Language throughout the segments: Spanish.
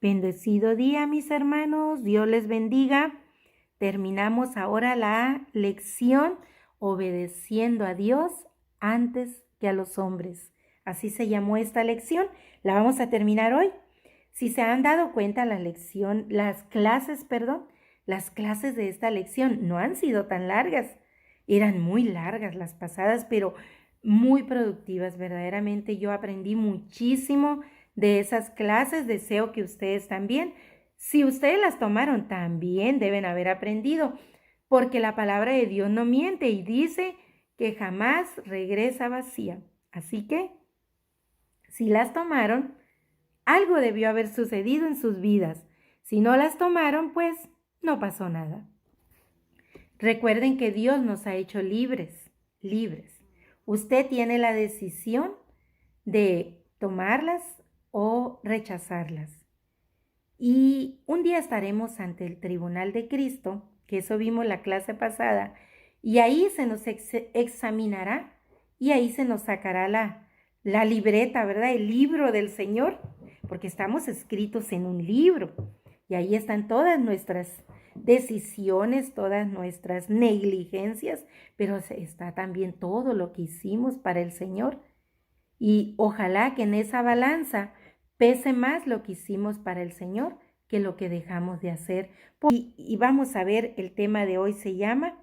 Bendecido día, mis hermanos. Dios les bendiga. Terminamos ahora la lección obedeciendo a Dios antes que a los hombres. Así se llamó esta lección. La vamos a terminar hoy. Si se han dado cuenta, las clases de esta lección no han sido tan largas. Eran muy largas las pasadas, pero muy productivas. Verdaderamente yo aprendí muchísimo de esas clases. Deseo que ustedes también, si ustedes las tomaron, también deben haber aprendido, porque la palabra de Dios no miente y dice que jamás regresa vacía. Así que, si las tomaron, algo debió haber sucedido en sus vidas. Si no las tomaron, pues no pasó nada. Recuerden que Dios nos ha hecho libres. Usted tiene la decisión de tomarlas o rechazarlas. Y un día estaremos ante el tribunal de Cristo, que eso vimos la clase pasada, y ahí se nos examinará y ahí se nos sacará la libreta, ¿verdad? El libro del Señor, porque estamos escritos en un libro y ahí están todas nuestras decisiones, todas nuestras negligencias, pero está también todo lo que hicimos para el Señor. Y ojalá que en esa balanza pese más lo que hicimos para el Señor que lo que dejamos de hacer. Y vamos a ver, el tema de hoy se llama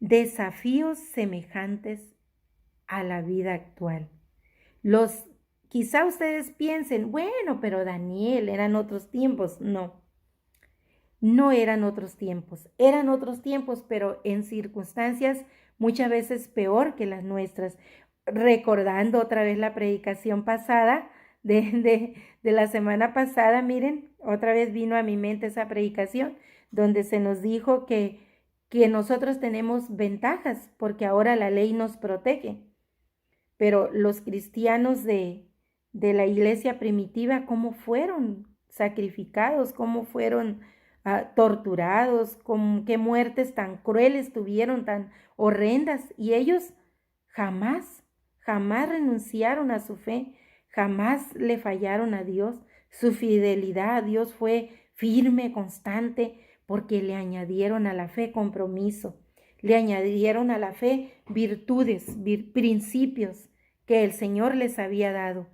desafíos semejantes a la vida actual. Quizá ustedes piensen, bueno, pero Daniel, eran otros tiempos. No eran otros tiempos. Eran otros tiempos, pero en circunstancias muchas veces peor que las nuestras. Recordando otra vez la predicación pasada, de la semana pasada, miren, otra vez vino a mi mente esa predicación, donde se nos dijo que nosotros tenemos ventajas, porque ahora la ley nos protege. Pero los cristianos de la iglesia primitiva, ¿cómo fueron sacrificados? ¿Cómo fueron torturados? ¿Qué muertes tan crueles tuvieron, tan horrendas? Y ellos jamás renunciaron a su fe, jamás le fallaron a Dios. Su fidelidad a Dios fue firme, constante, porque le añadieron a la fe compromiso, le añadieron a la fe virtudes, principios que el Señor les había dado.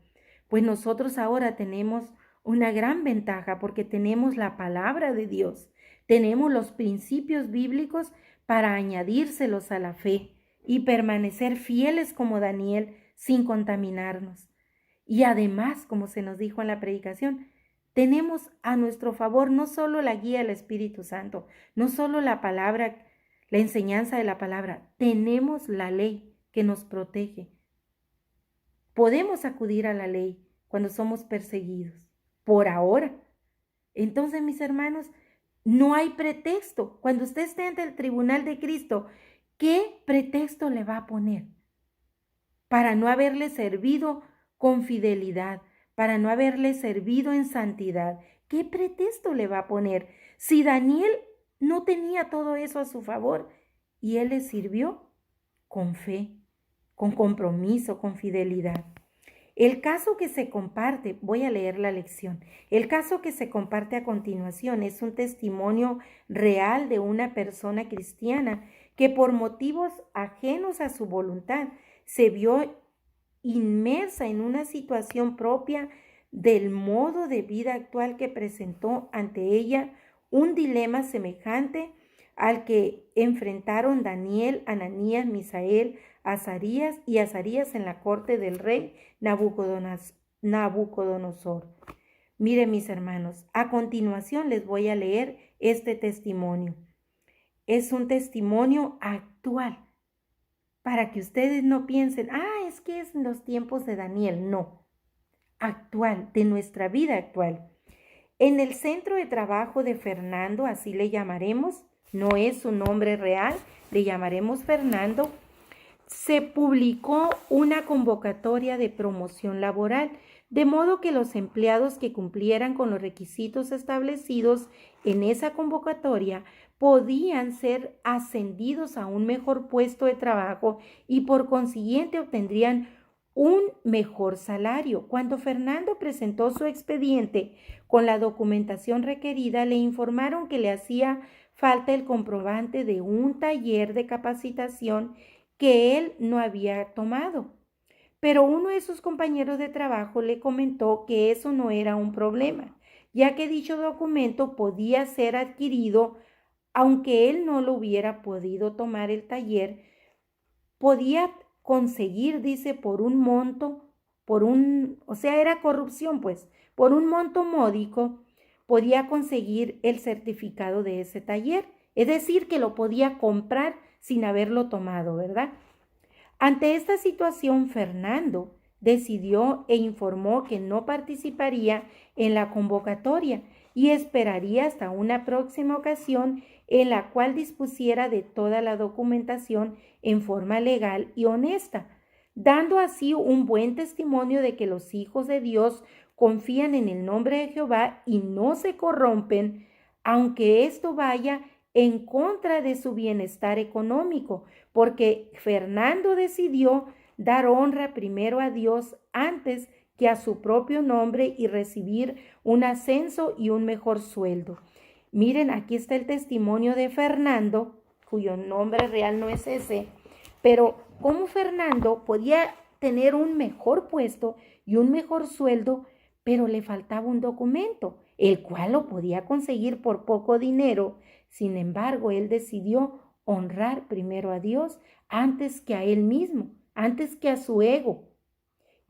Pues nosotros ahora tenemos una gran ventaja porque tenemos la palabra de Dios, tenemos los principios bíblicos para añadírselos a la fe y permanecer fieles como Daniel sin contaminarnos. Y además, como se nos dijo en la predicación, tenemos a nuestro favor no solo la guía del Espíritu Santo, no solo la palabra, la enseñanza de la palabra, tenemos la ley que nos protege. Podemos acudir a la ley cuando somos perseguidos, por ahora. Entonces, mis hermanos, no hay pretexto. Cuando usted esté ante el tribunal de Cristo, ¿qué pretexto le va a poner para no haberle servido con fidelidad, para no haberle servido en santidad? ¿Qué pretexto le va a poner? Si Daniel no tenía todo eso a su favor y él le sirvió con fe, con compromiso, con fidelidad. El caso que se comparte, voy a leer la lección, el caso que se comparte a continuación es un testimonio real de una persona cristiana que por motivos ajenos a su voluntad se vio inmersa en una situación propia del modo de vida actual que presentó ante ella un dilema semejante al que enfrentaron Daniel, Ananías, Misael, Azarías en la corte del rey Nabucodonosor. Miren, mis hermanos, a continuación les voy a leer este testimonio. Es un testimonio actual, para que ustedes no piensen, es que es en los tiempos de Daniel. No, actual, de nuestra vida actual. En el centro de trabajo de Fernando, así le llamaremos, no es su nombre real, le llamaremos Fernando, se publicó una convocatoria de promoción laboral, de modo que los empleados que cumplieran con los requisitos establecidos en esa convocatoria podían ser ascendidos a un mejor puesto de trabajo y por consiguiente obtendrían un mejor salario. Cuando Fernando presentó su expediente con la documentación requerida, le informaron que le hacía falta el comprobante de un taller de capacitación que él no había tomado. Pero uno de sus compañeros de trabajo le comentó que eso no era un problema, ya que dicho documento podía ser adquirido aunque él no lo hubiera podido tomar el taller, podía conseguir, dice, por un monto, o sea, era corrupción, pues, por un monto módico, podía conseguir el certificado de ese taller. Es decir, que lo podía comprar sin haberlo tomado, ¿verdad? Ante esta situación, Fernando decidió e informó que no participaría en la convocatoria y esperaría hasta una próxima ocasión en la cual dispusiera de toda la documentación en forma legal y honesta, dando así un buen testimonio de que los hijos de Dios confían en el nombre de Jehová y no se corrompen, aunque esto vaya en contra de su bienestar económico, porque Fernando decidió dar honra primero a Dios antes que a su propio nombre y recibir un ascenso y un mejor sueldo. Miren, aquí está el testimonio de Fernando, cuyo nombre real no es ese, pero cómo Fernando podía tener un mejor puesto y un mejor sueldo, pero le faltaba un documento, el cual lo podía conseguir por poco dinero. Sin embargo, él decidió honrar primero a Dios antes que a él mismo, antes que a su ego,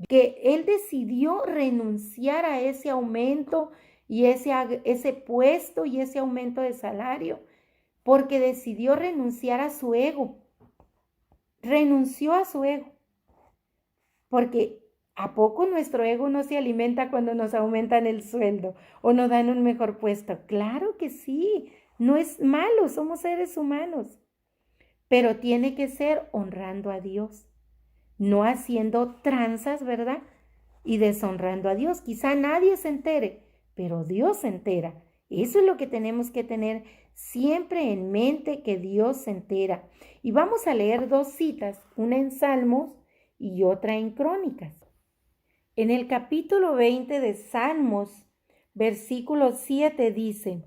que él decidió renunciar a ese aumento y ese puesto y ese aumento de salario, porque decidió renunciar a su ego, renunció a su ego, porque ¿a poco nuestro ego no se alimenta cuando nos aumentan el sueldo o nos dan un mejor puesto? Claro que sí, no es malo, somos seres humanos, pero tiene que ser honrando a Dios, no haciendo tranzas, ¿verdad? Y deshonrando a Dios. Quizá nadie se entere, pero Dios se entera. Eso es lo que tenemos que tener siempre en mente, que Dios se entera. Y vamos a leer dos citas, una en Salmos y otra en Crónicas. En el capítulo 20 de Salmos, versículo 7 dice,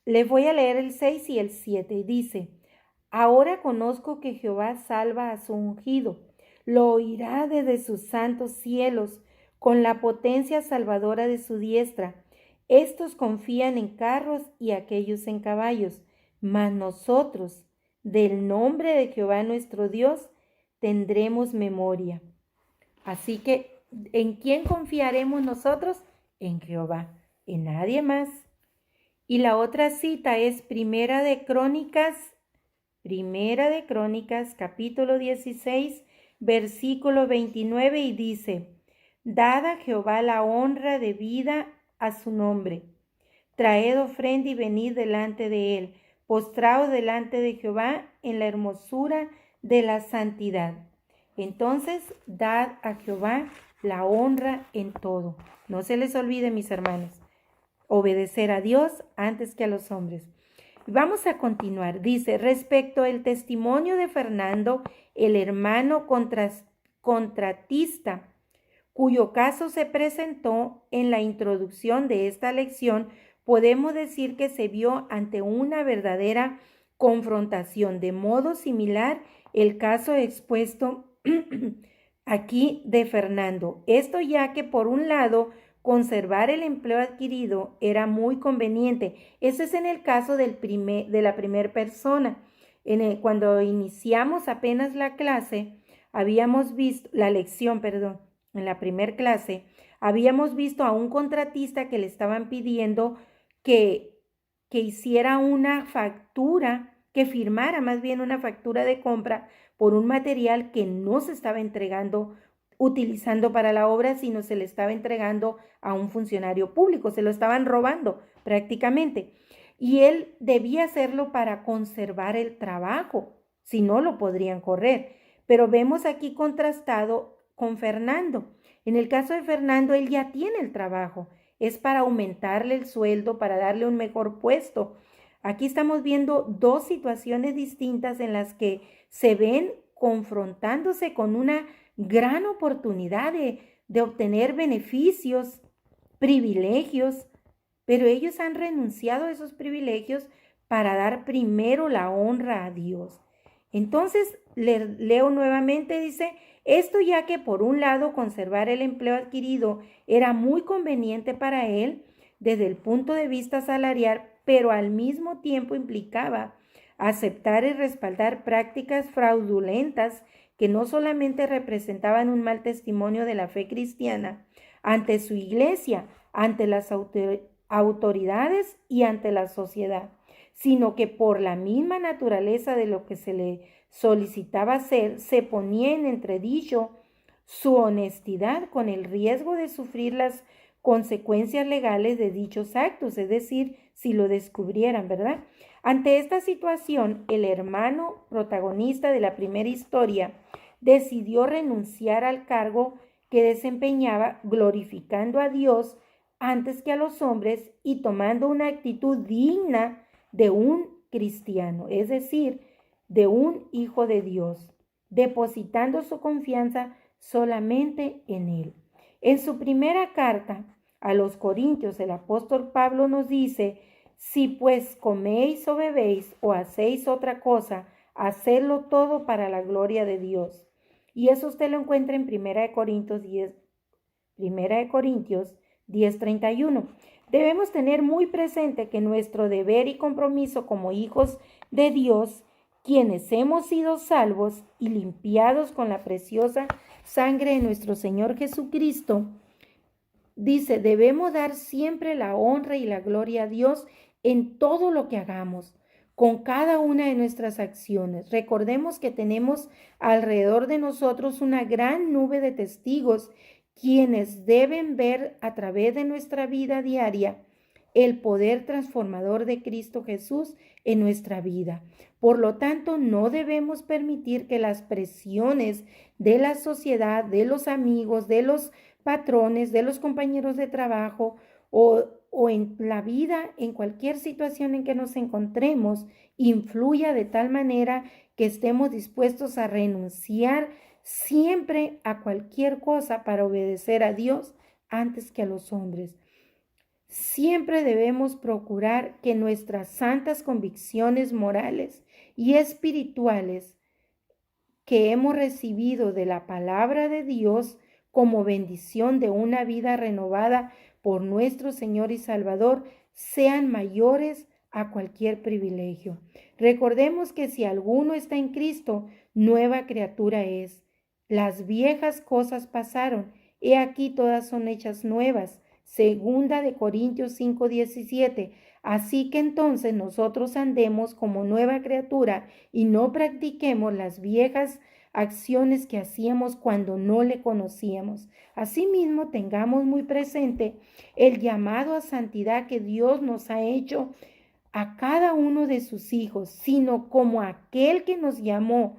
les voy a leer el 6 y el 7, y dice, ahora conozco que Jehová salva a su ungido, lo oirá desde sus santos cielos, con la potencia salvadora de su diestra. Estos confían en carros y aquellos en caballos, mas nosotros, del nombre de Jehová nuestro Dios, tendremos memoria. Así que, ¿en quién confiaremos nosotros? En Jehová, en nadie más. Y la otra cita es Primera de Crónicas, capítulo 16, versículo 29, y dice, dad a Jehová la honra debida a su nombre. Traed ofrenda y venid delante de él, postraos delante de Jehová en la hermosura de la santidad. Entonces, dad a Jehová la honra en todo. No se les olvide, mis hermanos, obedecer a Dios antes que a los hombres. Vamos a continuar. Dice, respecto al testimonio de Fernando, el hermano contratista, cuyo caso se presentó en la introducción de esta lección, podemos decir que se vio ante una verdadera confrontación. De modo similar, el caso expuesto aquí de Fernando. Esto ya que por un lado, conservar el empleo adquirido era muy conveniente. Eso es en el caso de la primera persona. Cuando iniciamos apenas la clase, habíamos visto, la lección, perdón, en la primera clase, habíamos visto a un contratista que le estaban pidiendo que hiciera una factura, que firmara más bien una factura de compra por un material que no se estaba utilizando para la obra, sino se le estaba entregando a un funcionario público, se lo estaban robando prácticamente. Y él debía hacerlo para conservar el trabajo, si no lo podrían correr. Pero vemos aquí contrastado con Fernando. En el caso de Fernando, él ya tiene el trabajo, es para aumentarle el sueldo, para darle un mejor puesto. Aquí estamos viendo dos situaciones distintas en las que se ven confrontándose con una gran oportunidad de obtener beneficios, privilegios, pero ellos han renunciado a esos privilegios para dar primero la honra a Dios. Entonces, leo nuevamente, dice, esto ya que por un lado conservar el empleo adquirido era muy conveniente para él desde el punto de vista salarial, pero al mismo tiempo implicaba aceptar y respaldar prácticas fraudulentas que no solamente representaban un mal testimonio de la fe cristiana ante su iglesia, ante las autoridades y ante la sociedad, sino que por la misma naturaleza de lo que se le solicitaba hacer, se ponía en entredicho su honestidad con el riesgo de sufrir las consecuencias legales de dichos actos, es decir, si lo descubrieran, ¿verdad? Ante esta situación, el hermano protagonista de la primera historia decidió renunciar al cargo que desempeñaba, glorificando a Dios antes que a los hombres y tomando una actitud digna de un cristiano, es decir, de un hijo de Dios, depositando su confianza solamente en Él. En su primera carta a los Corintios, el apóstol Pablo nos dice, si pues coméis o bebéis o hacéis otra cosa, hacedlo todo para la gloria de Dios. Y eso usted lo encuentra en 1 Corintios 10:31. Debemos tener muy presente que nuestro deber y compromiso como hijos de Dios, quienes hemos sido salvos y limpiados con la preciosa sangre de nuestro Señor Jesucristo, dice, debemos dar siempre la honra y la gloria a Dios en todo lo que hagamos, con cada una de nuestras acciones. Recordemos que tenemos alrededor de nosotros una gran nube de testigos quienes deben ver a través de nuestra vida diaria el poder transformador de Cristo Jesús en nuestra vida. Por lo tanto, no debemos permitir que las presiones de la sociedad, de los amigos, de los patrones, de los compañeros de trabajo o en la vida, en cualquier situación en que nos encontremos, influya de tal manera que estemos dispuestos a renunciar siempre a cualquier cosa para obedecer a Dios antes que a los hombres. Siempre debemos procurar que nuestras santas convicciones morales y espirituales que hemos recibido de la palabra de Dios como bendición de una vida renovada por nuestro Señor y Salvador sean mayores a cualquier privilegio. Recordemos que si alguno está en Cristo, nueva criatura es. Las viejas cosas pasaron, he aquí todas son hechas nuevas. Segunda de Corintios 5:17. Así que entonces nosotros andemos como nueva criatura y no practiquemos las viejas acciones que hacíamos cuando no le conocíamos. Asimismo, tengamos muy presente el llamado a santidad que Dios nos ha hecho a cada uno de sus hijos, sino como aquel que nos llamó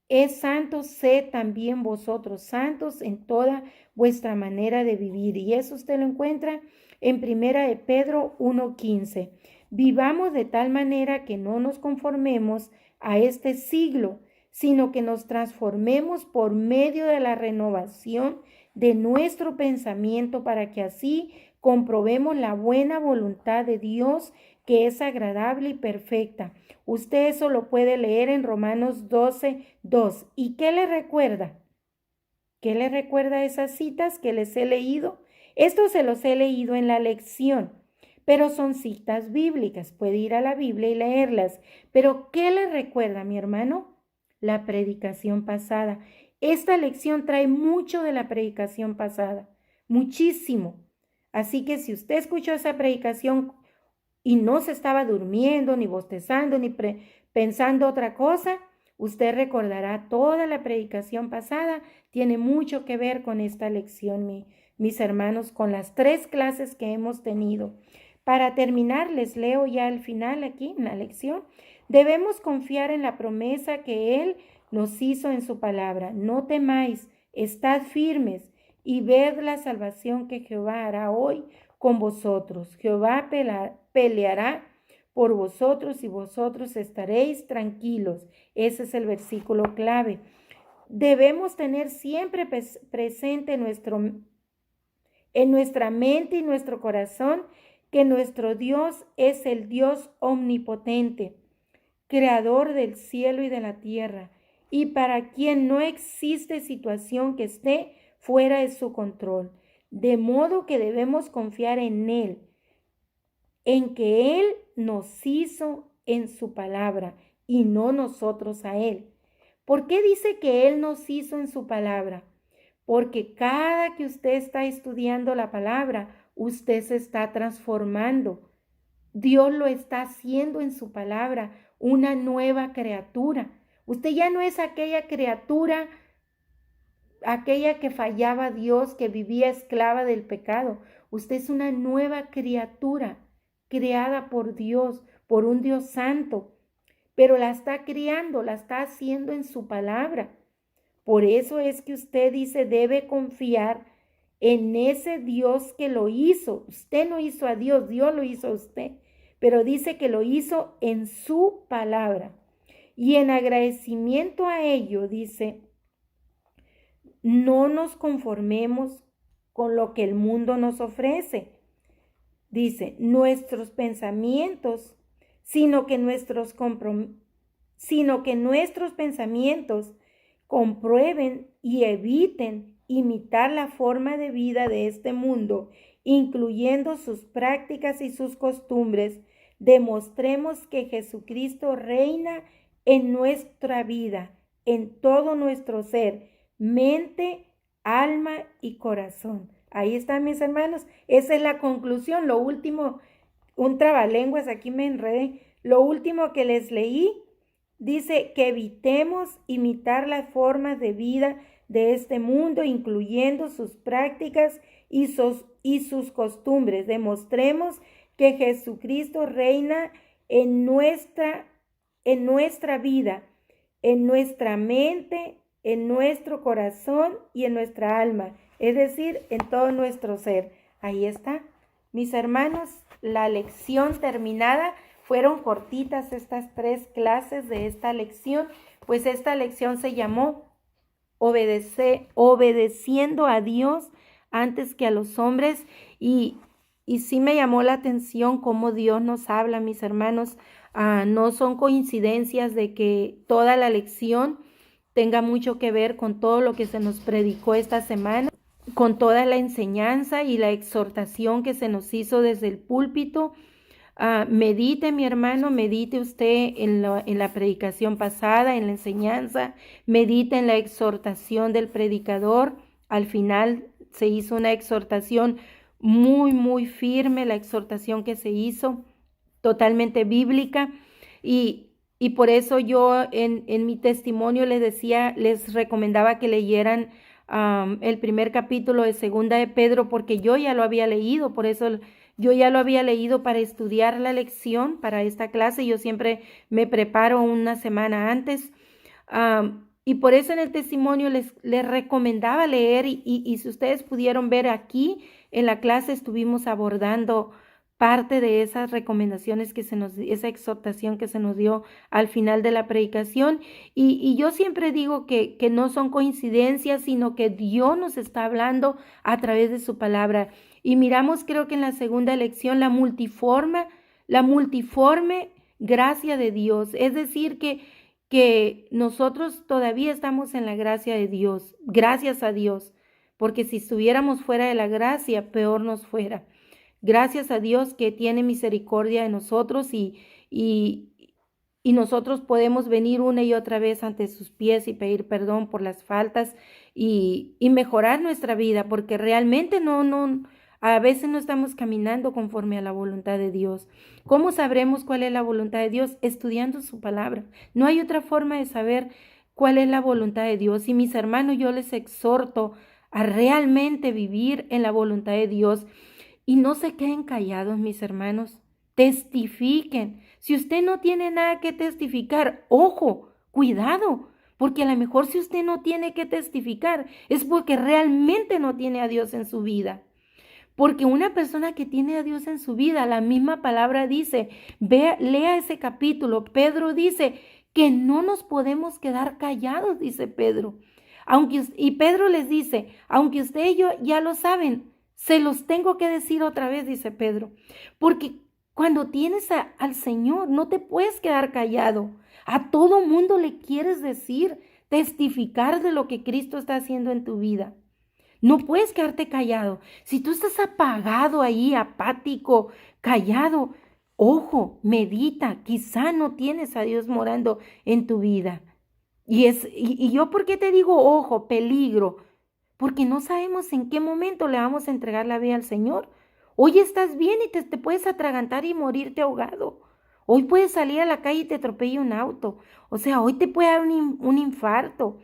es santo, sed también vosotros santos en toda vuestra manera de vivir. Y eso usted lo encuentra en 1 de Pedro 1:15. Vivamos de tal manera que no nos conformemos a este siglo, sino que nos transformemos por medio de la renovación de nuestro pensamiento para que así comprobemos la buena voluntad de Dios, que es agradable y perfecta. Usted eso lo puede leer en Romanos 12:2. ¿Y qué le recuerda? ¿Qué le recuerda esas citas que les he leído? Esto se los he leído en la lección, pero son citas bíblicas. Puede ir a la Biblia y leerlas. Pero ¿qué le recuerda, mi hermano? La predicación pasada. Esta lección trae mucho de la predicación pasada, muchísimo. Así que si usted escuchó esa predicación y no se estaba durmiendo, ni bostezando, ni pensando otra cosa, usted recordará toda la predicación pasada. Tiene mucho que ver con esta lección, mis hermanos, con las 3 clases que hemos tenido. Para terminar, les leo ya al final aquí en la lección. Debemos confiar en la promesa que Él nos hizo en su palabra. No temáis, estad firmes y ved la salvación que Jehová hará hoy con vosotros. Jehová peleará por vosotros y vosotros estaréis tranquilos. Ese es el versículo clave. debemos tener siempre presente en nuestra mente y nuestro corazón que nuestro Dios es el Dios omnipotente, creador del cielo y de la tierra, y para quien no existe situación que esté fuera de su control. De modo que debemos confiar en Él, en que Él nos hizo en su palabra y no nosotros a Él. ¿Por qué dice que Él nos hizo en su palabra? Porque cada que usted está estudiando la palabra, usted se está transformando. Dios lo está haciendo en su palabra, una nueva criatura. Usted ya no es aquella criatura, aquella que fallaba a Dios, que vivía esclava del pecado. Usted es una nueva criatura, creada por Dios, por un Dios santo, pero la está criando, la está haciendo en su palabra. Por eso es que usted dice, debe confiar en ese Dios que lo hizo. Usted no hizo a Dios, Dios lo hizo a usted, pero dice que lo hizo en su palabra. Y en agradecimiento a ello, dice, no nos conformemos con lo que el mundo nos ofrece. Dice, nuestros pensamientos, sino que nuestros pensamientos comprueben y eviten imitar la forma de vida de este mundo, incluyendo sus prácticas y sus costumbres. Demostremos que Jesucristo reina en nuestra vida, en todo nuestro ser, mente, alma y corazón. Ahí están, mis hermanos. Esa es la conclusión. Lo último, un trabalenguas, aquí me enredé. Lo último que les leí dice que evitemos imitar las formas de vida de este mundo, incluyendo sus prácticas y sus costumbres. Demostremos que Jesucristo reina en nuestra vida, en nuestra mente, en nuestro corazón y en nuestra alma, es decir, en todo nuestro ser. Ahí está, mis hermanos, la lección terminada. Fueron cortitas estas 3 clases de esta lección, pues esta lección se llamó obedeciendo a Dios antes que a los hombres, y sí me llamó la atención cómo Dios nos habla, mis hermanos. No son coincidencias de que toda la lección tenga mucho que ver con todo lo que se nos predicó esta semana, con toda la enseñanza y la exhortación que se nos hizo desde el púlpito. Medite, mi hermano, medite usted en la predicación pasada, en la enseñanza, medite en la exhortación del predicador. Al final se hizo una exhortación muy, muy firme, la exhortación que se hizo, totalmente bíblica, y por eso yo en mi testimonio les recomendaba que leyeran el primer capítulo de Segunda de Pedro, porque yo ya lo había leído, por eso yo ya lo había leído para estudiar la lección para esta clase. Yo siempre me preparo una semana antes, y por eso en el testimonio les recomendaba leer, y si ustedes pudieron ver aquí en la clase estuvimos abordando parte de esas recomendaciones esa exhortación que se nos dio al final de la predicación. Y yo siempre digo que no son coincidencias, sino que Dios nos está hablando a través de su palabra. Y miramos, creo que en la segunda lección, la multiforme gracia de Dios. Es decir, que nosotros todavía estamos en la gracia de Dios, gracias a Dios, porque si estuviéramos fuera de la gracia, peor nos fuera. Gracias a Dios que tiene misericordia de nosotros, y nosotros podemos venir una y otra vez ante sus pies y pedir perdón por las faltas y mejorar nuestra vida, porque realmente a veces no estamos caminando conforme a la voluntad de Dios. ¿Cómo sabremos cuál es la voluntad de Dios? Estudiando su palabra. No hay otra forma de saber cuál es la voluntad de Dios. Y mis hermanos, yo les exhorto a realmente vivir en la voluntad de Dios. Y no se queden callados, mis hermanos. Testifiquen. Si usted no tiene nada que testificar, ojo, cuidado, porque a lo mejor si usted no tiene que testificar es porque realmente no tiene a Dios en su vida. Porque una persona que tiene a Dios en su vida, la misma palabra dice, lea ese capítulo. Pedro dice que no nos podemos quedar callados, dice Pedro. Y Pedro les dice, aunque ustedes ya lo saben, se los tengo que decir otra vez, dice Pedro, porque cuando tienes al Señor, no te puedes quedar callado. A todo mundo le quieres decir, testificar de lo que Cristo está haciendo en tu vida. No puedes quedarte callado. Si tú estás apagado ahí, apático, callado, ojo, medita, quizá no tienes a Dios morando en tu vida. Y yo, ¿por qué te digo ojo, peligro? Porque no sabemos en qué momento le vamos a entregar la vida al Señor. Hoy estás bien y te puedes atragantar y morirte ahogado. Hoy puedes salir a la calle y te atropella un auto. O sea, hoy te puede dar un infarto.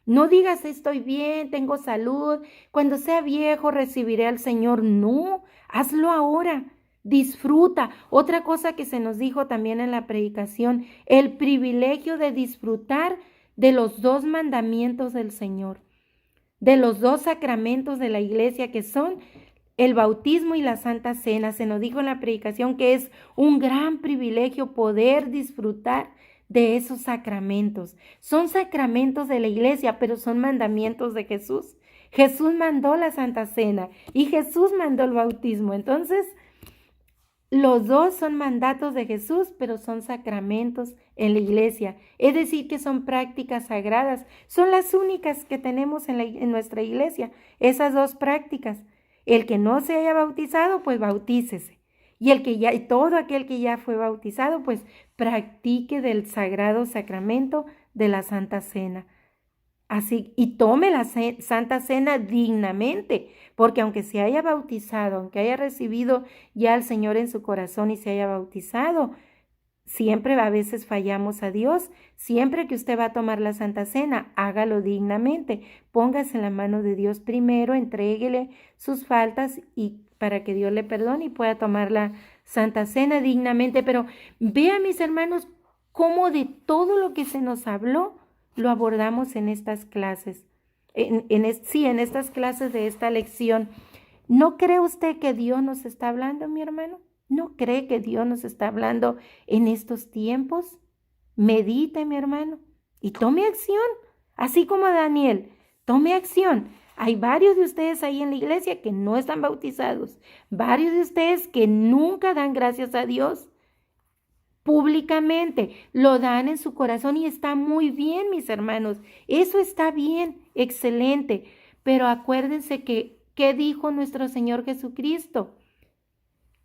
No digas estoy bien, tengo salud, cuando sea viejo recibiré al Señor. No, hazlo ahora. Disfruta. Otra cosa que se nos dijo también en la predicación, el privilegio de disfrutar de los 2 mandamientos del Señor, de los 2 sacramentos de la iglesia, que son el bautismo y la Santa Cena. Se nos dijo en la predicación que es un gran privilegio poder disfrutar de esos sacramentos. Son sacramentos de la iglesia, pero son mandamientos de Jesús. Jesús mandó la Santa Cena y Jesús mandó el bautismo. Entonces, los 2 son mandatos de Jesús, pero son sacramentos en la iglesia. Es decir, que son prácticas sagradas. Son las únicas que tenemos en nuestra iglesia, esas 2 prácticas. El que no se haya bautizado, pues bautícese. Y todo aquel que ya fue bautizado, pues practique del sagrado sacramento de la Santa Cena. Así, y tome la Santa Cena dignamente, porque aunque se haya bautizado, aunque haya recibido ya al Señor en su corazón y se haya bautizado, siempre a veces fallamos a Dios. Siempre que usted va a tomar la Santa Cena, hágalo dignamente. Póngase en la mano de Dios primero, entréguele sus faltas y para que Dios le perdone y pueda tomar la Santa Cena dignamente. Pero vean, mis hermanos, cómo de todo lo que se nos habló, lo abordamos en estas clases, en estas clases de esta lección. ¿No cree usted que Dios nos está hablando, mi hermano? ¿No cree que Dios nos está hablando en estos tiempos? Medite, mi hermano, y tome acción, así como Daniel, tome acción. Hay varios de ustedes ahí en la iglesia que no están bautizados, varios de ustedes que nunca dan gracias a Dios públicamente, lo dan en su corazón y está muy bien, mis hermanos. Eso está bien, excelente. Pero acuérdense ¿qué dijo nuestro Señor Jesucristo?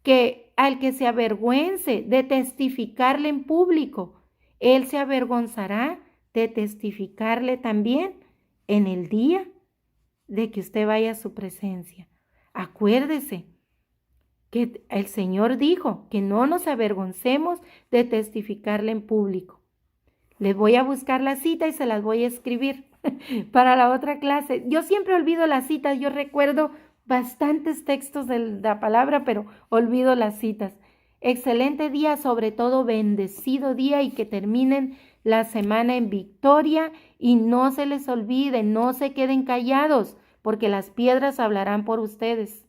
Que al que se avergüence de testificarle en público, Él se avergonzará de testificarle también en el día de que usted vaya a su presencia. Acuérdese que el Señor dijo que no nos avergoncemos de testificarle en público. Les voy a buscar la cita y se las voy a escribir para la otra clase. Yo siempre olvido las citas, yo recuerdo bastantes textos de la palabra, pero olvido las citas. Excelente día, sobre todo bendecido día, y que terminen la semana en victoria y no se les olvide, no se queden callados, porque las piedras hablarán por ustedes.